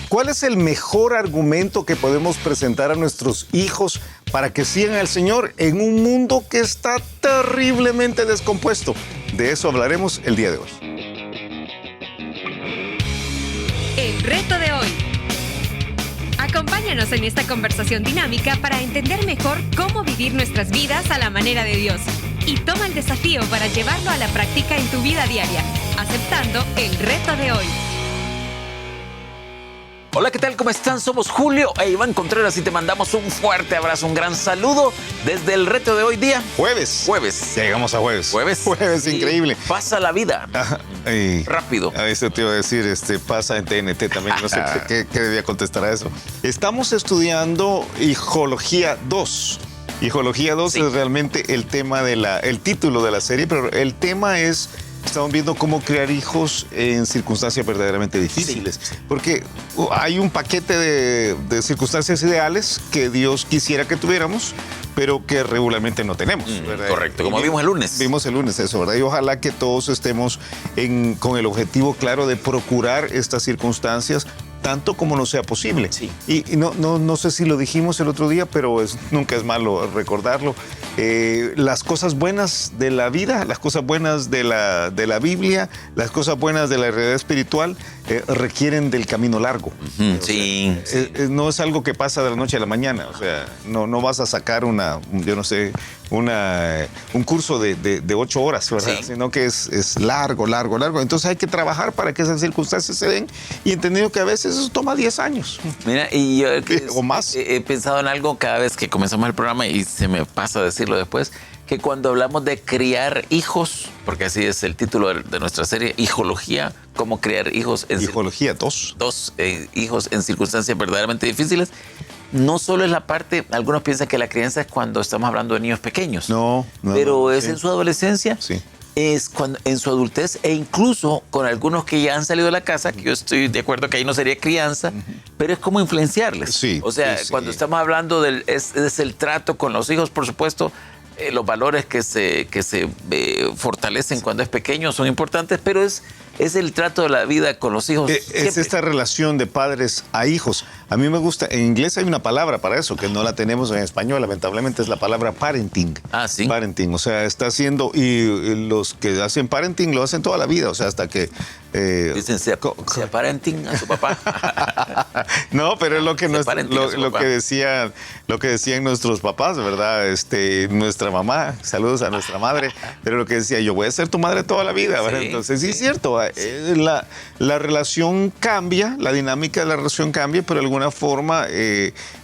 ¿Cuál es el mejor argumento que podemos presentar a nuestros hijos para que sigan al Señor en un mundo que está terriblemente descompuesto? De eso hablaremos el día de hoy. El reto de hoy. Acompáñanos en esta conversación dinámica para entender mejor cómo vivir nuestras vidas a la manera de Dios. Y toma el desafío para llevarlo a la práctica en tu vida diaria, aceptando el reto de hoy. Hola, ¿qué tal? ¿Cómo están? Somos Julio e Iván Contreras y te mandamos un fuerte abrazo, un gran saludo desde el reto de hoy día. Jueves. Ya llegamos a jueves. Jueves, increíble. Pasa la vida. Rápido. A eso te iba a decir, pasa en TNT también, no sé qué debía contestar a eso. Estamos estudiando Hijología 2. Hijología 2 es realmente el tema el título de la serie, pero el tema es... Estamos viendo cómo crear hijos en circunstancias verdaderamente difíciles. Sí. Porque hay un paquete de circunstancias ideales que Dios quisiera que tuviéramos, pero que regularmente no tenemos. Correcto, como vimos el lunes. Vimos el lunes eso, ¿verdad? Y ojalá que todos estemos con el objetivo claro de procurar estas circunstancias tanto como no sea posible. Sí. Y no sé si lo dijimos el otro día, pero nunca es malo recordarlo. Las cosas buenas de la vida, las cosas buenas de la Biblia, las cosas buenas de la realidad espiritual requieren del camino largo. Sí. No es algo que pasa de la noche a la mañana. O sea, no vas a sacar un curso de 8 horas, ¿verdad? Sí. Sino que es largo. Entonces hay que trabajar para que esas circunstancias se den y entendiendo que a veces eso toma 10 años. Mira, y yo o más. He pensado en algo cada vez que comenzamos el programa y se me pasa decirlo después, que cuando hablamos de criar hijos, porque así es el título de nuestra serie, Hijología, cómo criar hijos en Hijología 2. Hijos en circunstancias verdaderamente difíciles. No solo es la parte, algunos piensan que la crianza es cuando estamos hablando de niños pequeños. Pero es en su adolescencia, es cuando, en su adultez e incluso con algunos que ya han salido de la casa, que yo estoy de acuerdo que ahí no sería crianza, pero es como influenciarles. Sí, o sea, cuando estamos hablando es el trato con los hijos, por supuesto, los valores que se fortalecen cuando es pequeño son importantes, pero es el trato de la vida con los hijos. Es esta relación de padres a hijos. A mí me gusta, en inglés hay una palabra para eso, que no la tenemos en español, lamentablemente, es la palabra parenting. Ah, sí. Parenting, o sea, está haciendo, y los que hacen parenting lo hacen toda la vida, o sea, hasta que... Dicen, sea parenting a su papá. No, pero es lo que decían nuestros papás, ¿verdad? Nuestra mamá, saludos a nuestra madre, pero lo que decía, yo voy a ser tu madre toda la vida, ¿verdad? Sí, entonces, sí es cierto, la relación cambia, la dinámica de la relación cambia, pero de alguna forma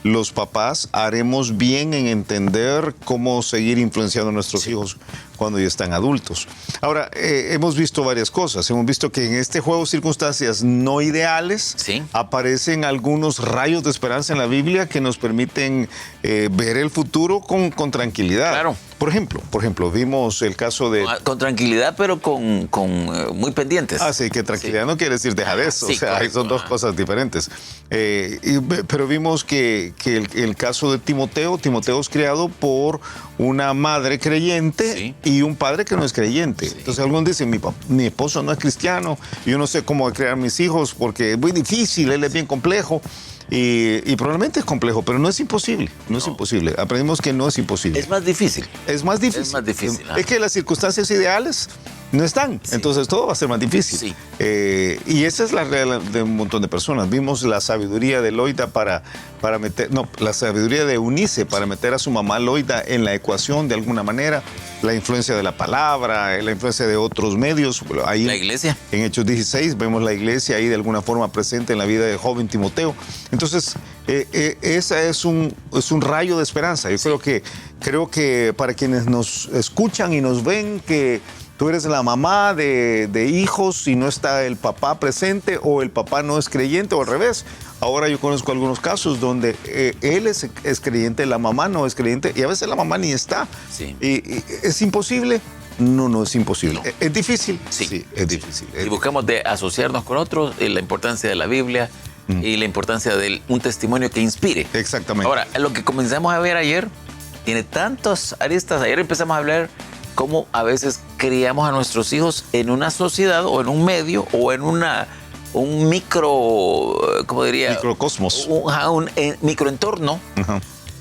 los papás haremos bien en entender cómo seguir influenciando a nuestros hijos cuando ya están adultos. Ahora, hemos visto varias cosas. Hemos visto que en este juego de circunstancias no ideales aparecen algunos rayos de esperanza en la Biblia que nos permiten ver el futuro con tranquilidad. Claro. Por ejemplo, vimos el caso de... Con tranquilidad, pero con muy pendientes. Sí, que tranquilidad no quiere decir dejadez. Sí, o sea, correcto. Son dos cosas diferentes. Pero vimos que el caso de Timoteo es criado por una madre creyente y un padre que no es creyente. Sí. Entonces algunos dicen, mi esposo no es cristiano, yo no sé cómo criar a mis hijos porque es muy difícil, él es bien complejo. Y probablemente es complejo, pero no es imposible. No es imposible. Aprendimos que no es imposible. Es más difícil. Es más difícil. Es que las circunstancias ideales no están. Sí. Entonces todo va a ser más difícil. Sí. Y esa es la regla de un montón de personas. Vimos la sabiduría de Loida la sabiduría de Eunice para meter a su mamá Loida en la ecuación de alguna manera. La influencia de la palabra, la influencia de otros medios. Ahí, la iglesia. En Hechos 16 vemos la iglesia ahí de alguna forma presente en la vida del joven Timoteo. Entonces, esa es un rayo de esperanza. Yo creo que para quienes nos escuchan y nos ven que tú eres la mamá de hijos y no está el papá presente o el papá no es creyente o al revés. Ahora yo conozco algunos casos donde él es creyente, la mamá no es creyente y a veces la mamá ni está. Sí. Y ¿es imposible? No es imposible. No. ¿Es difícil? Sí, es difícil. Y buscamos de asociarnos con otros, la importancia de la Biblia y la importancia de un testimonio que inspire. Exactamente. Ahora, lo que comenzamos a ver ayer tiene tantas aristas. Ayer empezamos a hablar cómo a veces criamos a nuestros hijos en una sociedad o en un medio o en una un micro, ¿cómo diría? Microcosmos. Un microentorno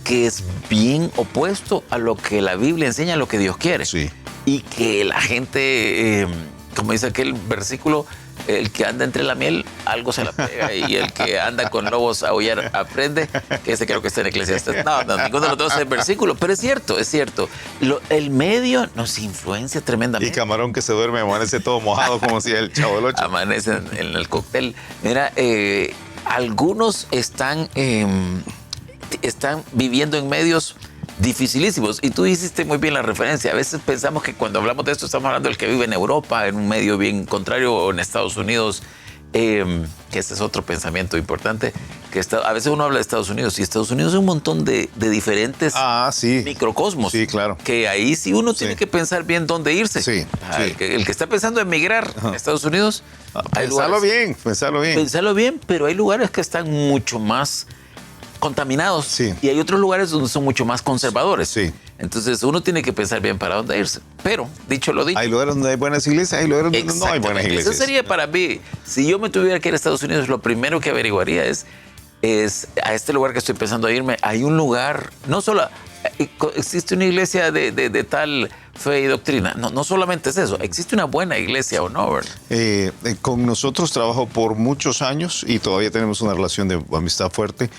que es bien opuesto a lo que la Biblia enseña, a lo que Dios quiere. Sí. Y que la gente, como dice aquel versículo, el que anda entre la miel, algo se la pega, y el que anda con lobos a aullar aprende, que ese creo que está en Eclesiastes. No, ninguno de los dos es el versículo, pero es cierto, es cierto. El medio nos influencia tremendamente. Y Camarón que se duerme amanece todo mojado como si el Chavo del Ocho. Amanece en el cóctel. Mira, algunos están viviendo en medios dificilísimos. Y tú hiciste muy bien la referencia. A veces pensamos que cuando hablamos de esto estamos hablando del que vive en Europa, en un medio bien contrario, o en Estados Unidos, que ese es otro pensamiento importante. Que a veces uno habla de Estados Unidos, y Estados Unidos es un montón de diferentes microcosmos. Sí, claro. Que ahí sí uno tiene que pensar bien dónde irse. Sí, El que está pensando en emigrar a Estados Unidos, pensarlo bien. Pensarlo bien, pero hay lugares que están mucho más contaminados, sí, y hay otros lugares donde son mucho más conservadores. Sí. Entonces uno tiene que pensar bien para dónde irse. Pero, dicho lo dicho, hay lugares donde hay buenas iglesias, hay lugares donde no hay buenas iglesias. Eso sería para mí. Si yo me tuviera que ir a Estados Unidos, lo primero que averiguaría es a este lugar que estoy pensando a irme. Hay un lugar, no solo existe una iglesia de tal fe y doctrina. No solamente es eso, existe una buena iglesia o no, ¿verdad? Con nosotros trabajo por muchos años y todavía tenemos una relación de amistad fuerte.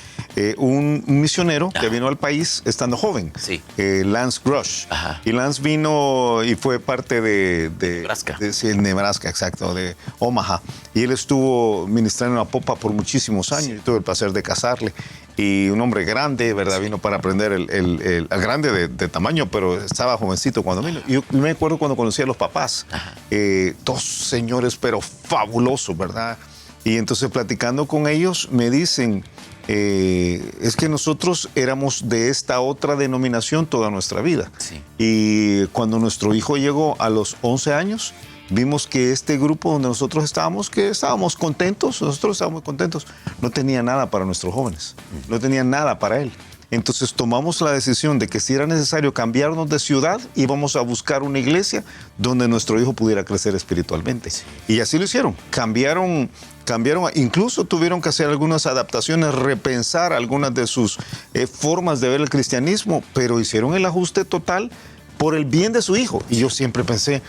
Un misionero que vino al país estando joven, Lance Grush. Y Lance vino y fue parte de Nebraska. Nebraska, exacto, de Omaha. Y él estuvo ministrando en la popa por muchísimos años. Yo tuve el placer de casarle. Y un hombre grande, ¿verdad? Vino para aprender grande de tamaño, pero estaba jovencito cuando vino. Yo me acuerdo cuando conocí a los papás, dos señores, pero fabulosos, ¿verdad? Y entonces platicando con ellos me dicen, es que nosotros éramos de esta otra denominación toda nuestra vida. Sí. Y cuando nuestro hijo llegó a los 11 años, vimos que este grupo donde nosotros estábamos, que estábamos contentos, nosotros estábamos muy contentos, no tenía nada para nuestros jóvenes, no tenía nada para él. Entonces tomamos la decisión de que si era necesario cambiarnos de ciudad, íbamos a buscar una iglesia donde nuestro hijo pudiera crecer espiritualmente. Sí. Y así lo hicieron, cambiaron, incluso tuvieron que hacer algunas adaptaciones, repensar algunas de sus formas de ver el cristianismo, pero hicieron el ajuste total por el bien de su hijo. Y yo siempre pensé,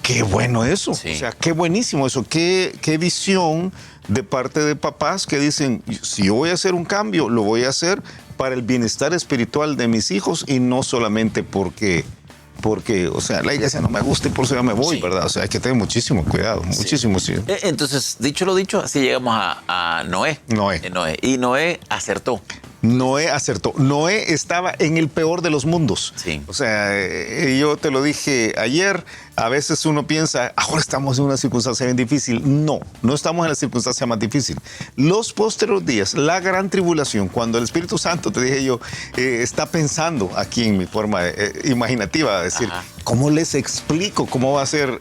qué bueno eso, sí. O sea, qué buenísimo eso, qué visión de parte de papás que dicen, si yo voy a hacer un cambio, lo voy a hacer para el bienestar espiritual de mis hijos y no solamente porque, o sea, la iglesia no me gusta y por eso ya me voy, sí. ¿Verdad? O sea, hay que tener muchísimo cuidado, muchísimo. Sí. Entonces, dicho lo dicho, así llegamos a Noé. Y Noé acertó. Noé acertó. Noé estaba en el peor de los mundos. Sí. O sea, yo te lo dije ayer, a veces uno piensa, ahora estamos en una circunstancia bien difícil. No estamos en la circunstancia más difícil. Los posteriores días, la gran tribulación, cuando el Espíritu Santo, te dije yo, está pensando aquí en mi forma imaginativa, decir, ajá, ¿cómo les explico cómo va a ser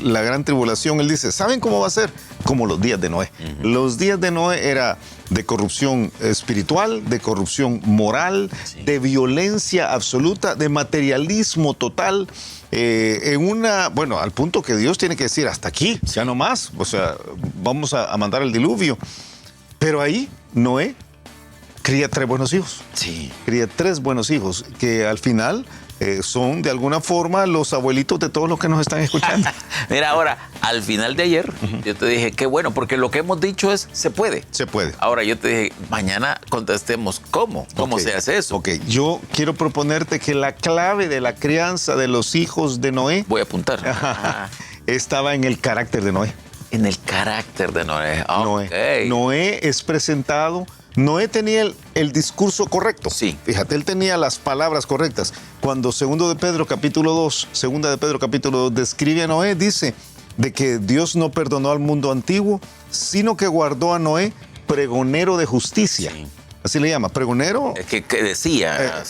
la gran tribulación? Él dice, ¿saben cómo va a ser? Como los días de Noé. Uh-huh. Los días de Noé era de corrupción espiritual, de corrupción moral, sí, de violencia absoluta, de materialismo total, al punto que Dios tiene que decir, hasta aquí, ya no más, o sea, vamos a mandar el diluvio. Pero ahí Noé cría 3 buenos hijos. Sí. Cría 3 buenos hijos que al final son de alguna forma los abuelitos de todos los que nos están escuchando. Mira, ahora, al final de ayer, uh-huh, yo te dije, qué bueno, porque lo que hemos dicho es, se puede. Se puede. Ahora yo te dije, mañana contestemos cómo se hace eso. Ok, yo quiero proponerte que la clave de la crianza de los hijos de Noé... Voy a apuntar. Estaba en el carácter de Noé. En el carácter de Noé. Okay. Noé es presentado... Noé tenía el discurso correcto. Sí. Fíjate, él tenía las palabras correctas. Cuando Segunda de Pedro capítulo 2 describe a Noé, dice de que Dios no perdonó al mundo antiguo, sino que guardó a Noé pregonero de justicia. Sí. Así le llama, pregonero. Que decía,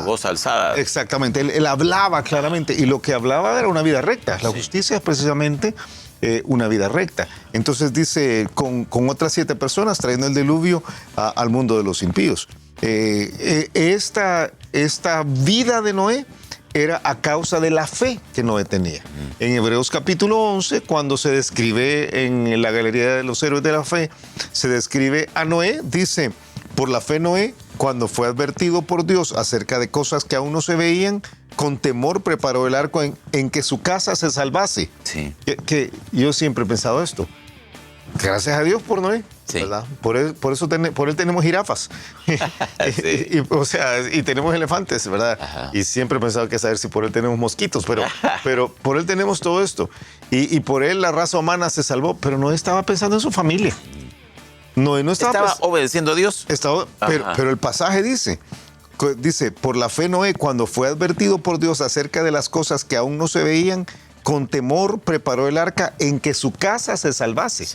voz alzada. Exactamente, él hablaba claramente y lo que hablaba era una vida recta. La justicia es precisamente una vida recta. Entonces dice, con otras 7 personas trayendo el diluvio al mundo de los impíos. Esta vida de Noé era a causa de la fe que Noé tenía. En Hebreos capítulo 11, cuando se describe en la galería de los héroes de la fe, se describe a Noé, dice, por la fe Noé, cuando fue advertido por Dios acerca de cosas que aún no se veían, con temor preparó el arco en que su casa se salvase. Sí. Que yo siempre he pensado esto. Gracias a Dios por Noé, sí. ¿Verdad? Por él tenemos jirafas. Sí. y tenemos elefantes, ¿verdad? Ajá. Y siempre he pensado que saber si por él tenemos mosquitos, pero por él tenemos todo esto. Y por él la raza humana se salvó, pero Noé estaba pensando en su familia. Noé no estaba obedeciendo a Dios. Pero el pasaje dice, por la fe Noé, cuando fue advertido por Dios acerca de las cosas que aún no se veían, con temor preparó el arca en que su casa se salvase.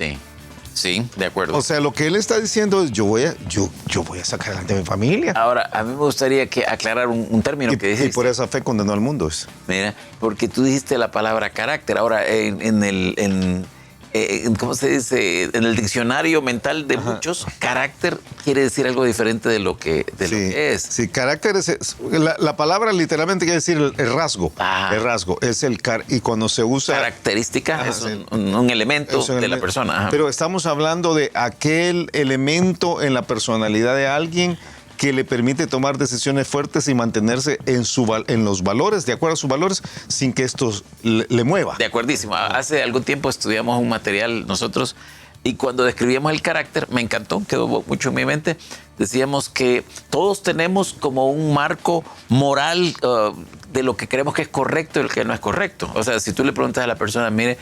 Sí, de acuerdo. O sea, lo que él está diciendo es, yo voy a sacar adelante a mi familia. Ahora, a mí me gustaría aclarar un término que dijiste. Y por esa fe condenó al mundo. Mira, porque tú dijiste la palabra carácter. Ahora, ¿cómo se dice? En el diccionario mental de muchos, carácter quiere decir algo diferente de lo que es. Sí, carácter es la palabra literalmente quiere decir el rasgo. El rasgo es y cuando se usa característica es un elemento de la persona. Ajá. Pero estamos hablando de aquel elemento en la personalidad de alguien que le permite tomar decisiones fuertes y mantenerse en los valores, de acuerdo a sus valores, sin que esto le mueva. De acuerdísimo. Hace algún tiempo estudiamos un material nosotros y cuando describíamos el carácter, me encantó, quedó mucho en mi mente, decíamos que todos tenemos como un marco moral de lo que creemos que es correcto y lo que no es correcto. O sea, si tú le preguntas a la persona, mire,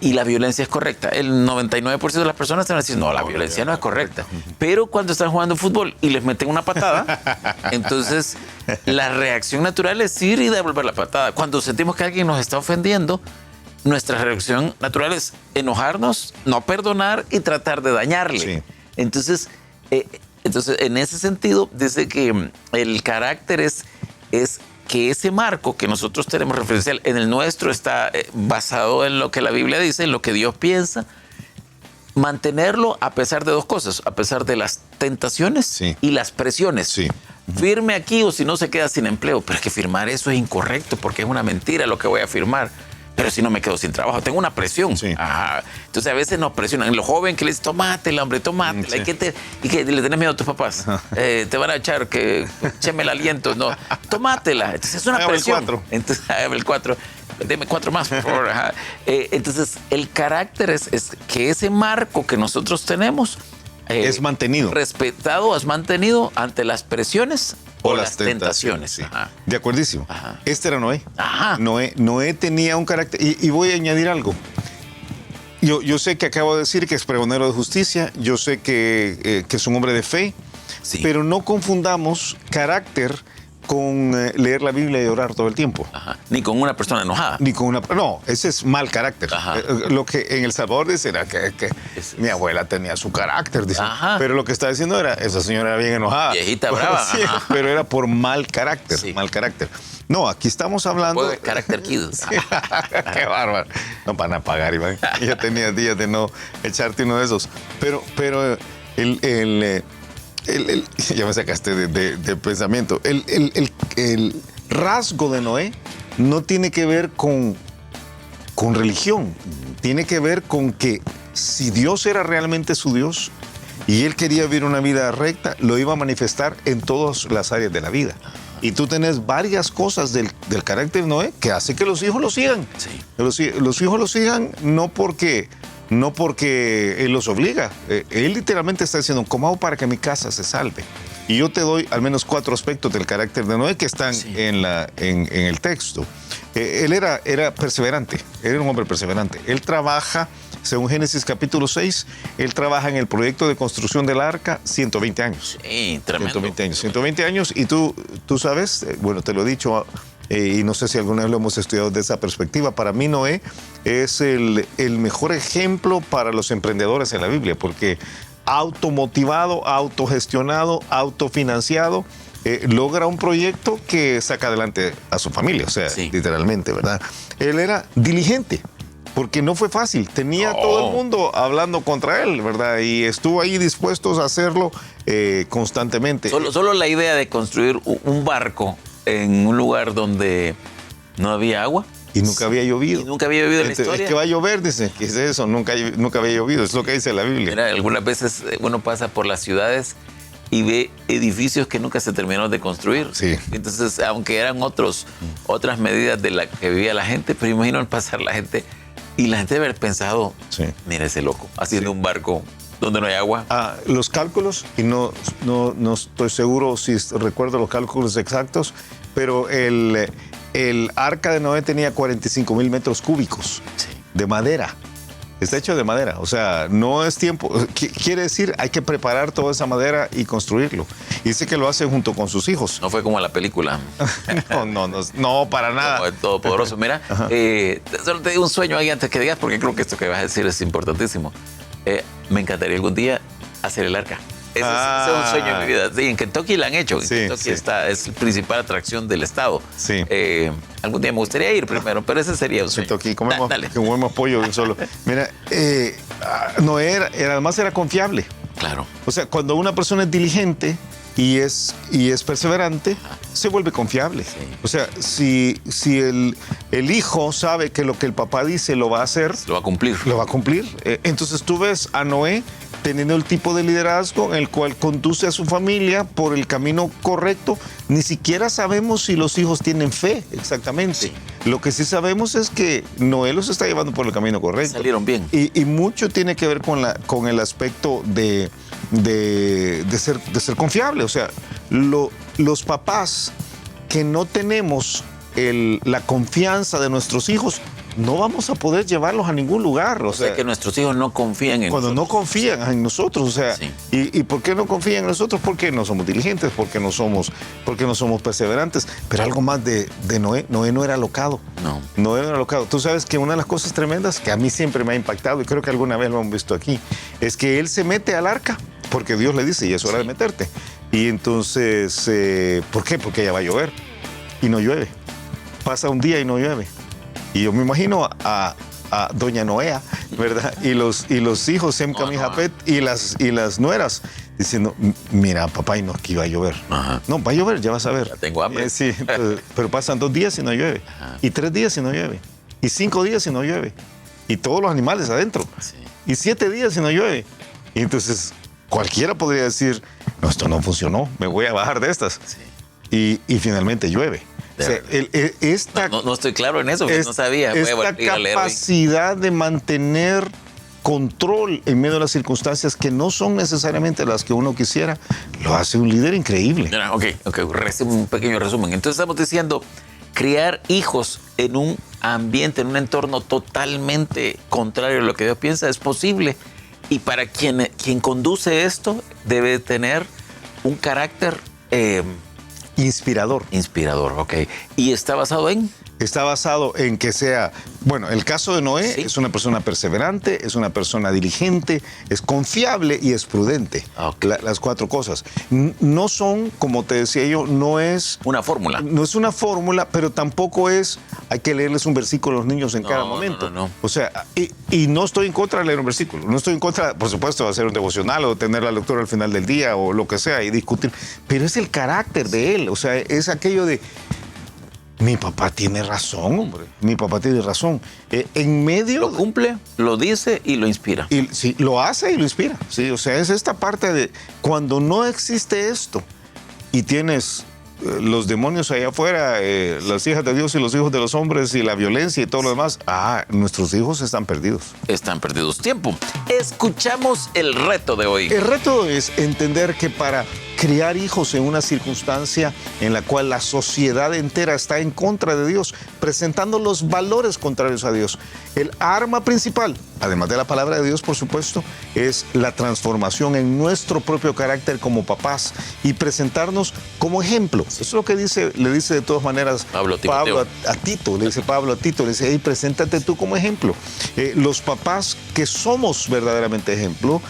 y la violencia es correcta. El 99% de las personas están diciendo, no, la violencia no es correcta. Pero cuando están jugando fútbol y les meten una patada, entonces la reacción natural es ir y devolver la patada. Cuando sentimos que alguien nos está ofendiendo, nuestra reacción natural es enojarnos, no perdonar y tratar de dañarle. Sí. Entonces, en ese sentido, dice que el carácter es que ese marco que nosotros tenemos referencial en el nuestro está basado en lo que la Biblia dice, en lo que Dios piensa, mantenerlo a pesar de dos cosas, a pesar de las tentaciones y las presiones. Sí. Firme aquí o si no se queda sin empleo, pero es que firmar eso es incorrecto porque es una mentira lo que voy a firmar. Pero si no me quedo sin trabajo, tengo una presión. Sí. Ajá. Entonces a veces nos presionan. Los jóvenes que le dicen, tomátela, hombre, tomátela. Sí. Y que le tenés miedo a tus papás. Te van a echar, écheme el aliento. No, tomátela. Entonces es una presión. Entonces, el 4. Deme 4 más, por favor. Ajá. Entonces el carácter es que ese marco que nosotros tenemos es mantenido. Respetado, es mantenido ante las presiones o las tentaciones. Sí. De acuerdísimo. Ajá. Este era Noé. Ajá. Noé tenía un carácter. Y voy a añadir algo. Yo sé que acabo de decir que es pregonero de justicia. Yo sé que es un hombre de fe. Sí. Pero no confundamos carácter con leer la Biblia y orar todo el tiempo. Ajá. Ni con una persona enojada. No, ese es mal carácter. Lo que en El Salvador dice era que mi abuela tenía su carácter, dice. Pero lo que está diciendo era, esa señora era bien enojada. Viejita brava. Sí, pero era por mal carácter, mal carácter. No, aquí estamos hablando... de carácter kids. Qué bárbaro. No van a pagar, Iván. Ya tenía días de no echarte uno de esos. Pero ya me sacaste de pensamiento. El rasgo de Noé no tiene que ver con religión. Tiene que ver con que si Dios era realmente su Dios y él quería vivir una vida recta, lo iba a manifestar en todas las áreas de la vida. Y tú tenés varias cosas del carácter de Noé que hace que los hijos lo sigan. Sí. Los hijos lo sigan no porque él los obliga. Él literalmente está diciendo, ¿cómo hago para que mi casa se salve? Y yo te doy al menos 4 aspectos del carácter de Noé que están en el texto. Él era perseverante, era un hombre perseverante. Él trabaja, según Génesis capítulo 6, él trabaja en el proyecto de construcción del arca 120 años. Sí, tremendo. 120 años. Y tú sabes, bueno, te lo he dicho, y no sé si alguna vez lo hemos estudiado desde esa perspectiva. Para mí Noé es el mejor ejemplo para los emprendedores en la Biblia, porque automotivado, autogestionado, autofinanciado, logra un proyecto que saca adelante a su familia, o sea, literalmente, ¿verdad? Él era diligente. porque no fue fácil. Tenía todo el mundo hablando contra él, ¿verdad? Y estuvo ahí dispuestos a hacerlo constantemente. Solo la idea de construir un barco en un lugar donde no había agua. Y nunca había llovido. Y nunca había llovido en la historia. Es que va a llover, dice. ¿Qué es eso? Nunca había llovido. Es lo que dice la Biblia. Mira, algunas veces uno pasa por las ciudades y ve edificios que nunca se terminaron de construir. Sí. Entonces, aunque eran otras medidas de la que vivía la gente, pero imagino el pasar la gente y la gente debe haber pensado, mira ese loco, haciendo un barco donde no hay agua. Los cálculos, y no estoy seguro si recuerdo los cálculos exactos, pero el arca de Noé tenía 45,000 metros cúbicos de madera. Está hecho de madera, o sea, no es tiempo. Quiere decir, hay que preparar toda esa madera y construirlo. Y dice que lo hace junto con sus hijos. No fue como la película. No, para nada. Como el Todopoderoso. Mira, solo te digo un sueño ahí antes que digas, porque creo que esto que vas a decir es importantísimo. Me encantaría algún día hacer el arca. Ese es un sueño en mi vida. Sí, en Kentucky la han hecho. En Kentucky es la principal atracción del estado. Sí. Algún día me gustaría ir primero, pero ese sería un sueño. Kentucky, comemos pollo de un solo. Mira, Noé además era confiable. Claro. O sea, cuando una persona es diligente y es perseverante, se vuelve confiable. Sí. O sea, si el hijo sabe que lo que el papá dice lo va a hacer, lo va a cumplir. Lo va a cumplir. Entonces tú ves a Noé teniendo el tipo de liderazgo en el cual conduce a su familia por el camino correcto. Ni siquiera sabemos si los hijos tienen fe exactamente. Sí. Lo que sí sabemos es que Noé los está llevando por el camino correcto. Salieron bien. Y mucho tiene que ver con el aspecto de ser confiable. O sea, los papás que no tenemos la confianza de nuestros hijos, no vamos a poder llevarlos a ningún lugar. O sea, que nuestros hijos no confían en nosotros. Cuando no confían en nosotros, o sea, sí. ¿Y por qué no confían en nosotros? Porque no somos diligentes, porque no somos perseverantes. Pero algo más de Noé. Noé no era alocado. No. Noé no era alocado. Tú sabes que una de las cosas tremendas que a mí siempre me ha impactado, y creo que alguna vez lo hemos visto aquí, es que él se mete al arca porque Dios le dice, y es hora de meterte. Y entonces, ¿por qué? Porque ya va a llover y no llueve. Pasa un día y no llueve. Y yo me imagino a doña Noea, ¿verdad? Y los hijos, Sem, Cam y Japet, y las nueras, diciendo, mira, papá, y no es que iba a llover. Ajá. No, va a llover, ya vas a ver. Ya tengo hambre. Sí, pero pasan 2 días y no llueve. Ajá. Y 3 días y no llueve. Y 5 días y no llueve. Y todos los animales adentro. Sí. Y 7 días y no llueve. Y entonces, cualquiera podría decir, no, esto no funcionó, me voy a bajar de estas. Sí. Y finalmente llueve. O sea, no estoy claro en eso, no sabía. Esta capacidad de mantener control en medio de las circunstancias que no son necesariamente las que uno quisiera, lo hace un líder increíble. Ok, un pequeño resumen. Entonces estamos diciendo, criar hijos en un ambiente, en un entorno totalmente contrario a lo que Dios piensa, es posible. Y para quien conduce esto, debe tener un carácter inspirador. Inspirador, ok. ¿Y está basado en? Está basado en que sea, bueno, el caso de Noé, ¿sí? Es una persona perseverante, es una persona diligente, es confiable y es prudente. Okay. Las 4 cosas. No son, como te decía yo, no es una fórmula. No es una fórmula, pero tampoco es, hay que leerles un versículo a los niños en cada momento. No. O sea, y no estoy en contra de leer un versículo. No estoy en contra, por supuesto, de hacer un devocional o tener la lectura al final del día o lo que sea y discutir. Pero es el carácter de él. O sea, es aquello de... Mi papá tiene razón, hombre. Mi papá tiene razón. En medio... Lo cumple, lo dice y lo inspira. Sí, lo hace y lo inspira. Sí, o sea, es esta parte de cuando no existe esto y tienes los demonios allá afuera, las hijas de Dios y los hijos de los hombres y la violencia y todo lo demás, nuestros hijos están perdidos. Están perdidos. Tiempo. Escuchamos el reto de hoy. El reto es entender que para criar hijos en una circunstancia en la cual la sociedad entera está en contra de Dios, presentando los valores contrarios a Dios. El arma principal, además de la palabra de Dios, por supuesto, es la transformación en nuestro propio carácter como papás y presentarnos como ejemplo. Eso es lo que le dice de todas maneras Pablo a Tito. Le dice Pablo a Tito, le dice, hey, preséntate tú como ejemplo. Los papás que somos verdaderamente ejemplo,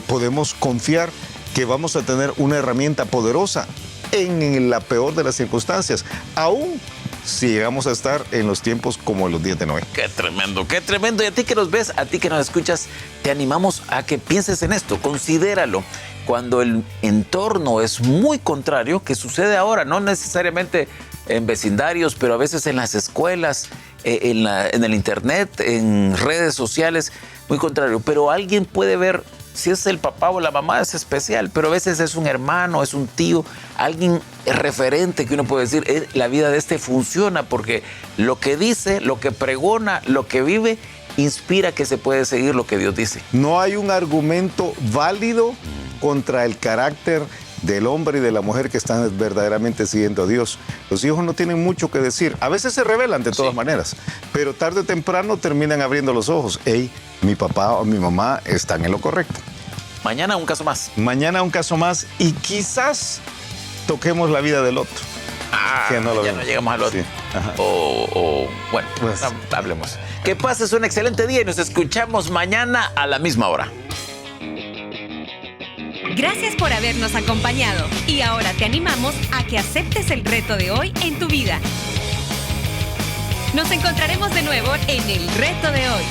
podemos confiar que vamos a tener una herramienta poderosa en la peor de las circunstancias, aún si llegamos a estar en los tiempos como en los días de Noé. Qué tremendo, qué tremendo. Y a ti que nos ves, a ti que nos escuchas, te animamos a que pienses en esto, considéralo. Cuando el entorno es muy contrario, que sucede ahora, no necesariamente en vecindarios, pero a veces en las escuelas, en el internet, en redes sociales, muy contrario. Pero alguien puede ver, si es el papá o la mamá es especial, pero a veces es un hermano, es un tío, alguien referente que uno puede decir, la vida de este funciona porque lo que dice, lo que pregona, lo que vive, inspira que se puede seguir lo que Dios dice. No hay un argumento válido contra el carácter del hombre y de la mujer que están verdaderamente siguiendo a Dios. Los hijos no tienen mucho que decir. A veces se rebelan de todas maneras, pero tarde o temprano terminan abriendo los ojos. Hey, mi papá o mi mamá están en lo correcto. Mañana un caso más. Mañana un caso más y quizás toquemos la vida del otro. Que no lo ya no llegamos al otro. Sí. Bueno, pues hablemos. Que pases un excelente día y nos escuchamos mañana a la misma hora. Gracias por habernos acompañado y ahora te animamos a que aceptes el reto de hoy en tu vida. Nos encontraremos de nuevo en el reto de hoy.